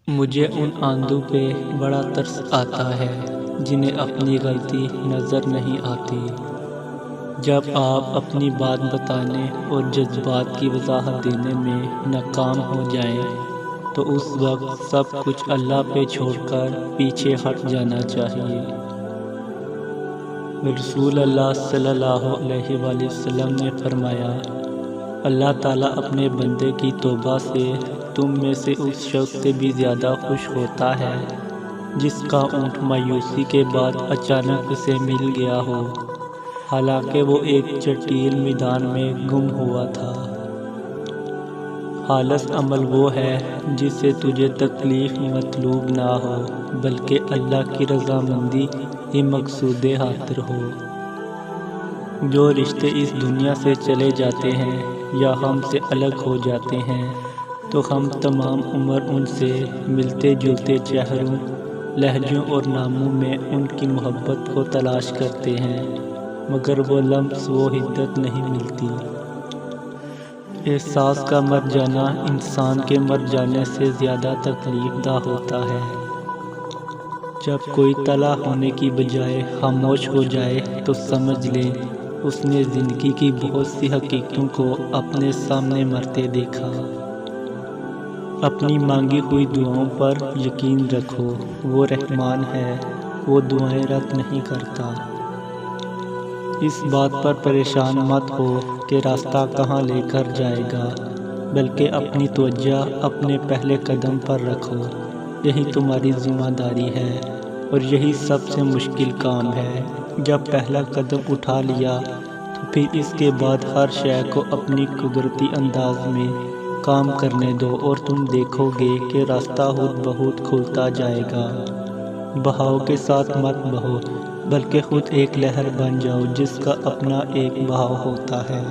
مجھے ان آندھوں پہ بڑا ترس آتا ہے جنہیں اپنی غلطی نظر نہیں آتی۔ جب آپ اپنی بات بتانے اور جذبات کی وضاحت دینے میں ناکام ہو جائیں تو اس وقت سب کچھ اللہ پہ چھوڑ کر پیچھے ہٹ جانا چاہیے۔ رسول اللہ صلی اللہ علیہ وآلہ وسلم نے فرمایا، اللہ تعالیٰ اپنے بندے کی توبہ سے تم میں سے اس شخص سے بھی زیادہ خوش ہوتا ہے جس کا اونٹ مایوسی کے بعد اچانک اسے مل گیا ہو، حالانکہ وہ ایک چٹیل میدان میں گم ہوا تھا۔ خالص عمل وہ ہے جس سے تجھے تکلیف مطلوب نہ ہو بلکہ اللہ کی رضامندی ہی مقصود خاطر ہو۔ جو رشتے اس دنیا سے چلے جاتے ہیں یا ہم سے الگ ہو جاتے ہیں تو ہم تمام عمر ان سے ملتے جلتے چہروں، لہجوں اور ناموں میں ان کی محبت کو تلاش کرتے ہیں، مگر وہ لمس و حدت نہیں ملتی۔ احساس کا مر جانا انسان کے مر جانے سے زیادہ تکلیف دہ ہوتا ہے۔ جب کوئی طلع ہونے کی بجائے خاموش ہو جائے تو سمجھ لے اس نے زندگی کی بہت سی حقیقتوں کو اپنے سامنے مرتے دیکھا۔ اپنی مانگی ہوئی دعاؤں پر یقین رکھو، وہ رحمان ہے، وہ دعائیں رد نہیں کرتا۔ اس بات پر پریشان مت ہو کہ راستہ کہاں لے کر جائے گا، بلکہ اپنی توجہ اپنے پہلے قدم پر رکھو۔ یہی تمہاری ذمہ داری ہے اور یہی سب سے مشکل کام ہے۔ جب پہلا قدم اٹھا لیا تو پھر اس کے بعد ہر شے کو اپنی قدرتی انداز میں کام کرنے دو اور تم دیکھو گے کہ راستہ خود بخود کھلتا جائے گا۔ بہاؤ کے ساتھ مت بہو بلکہ خود ایک لہر بن جاؤ جس کا اپنا ایک بہاؤ ہوتا ہے۔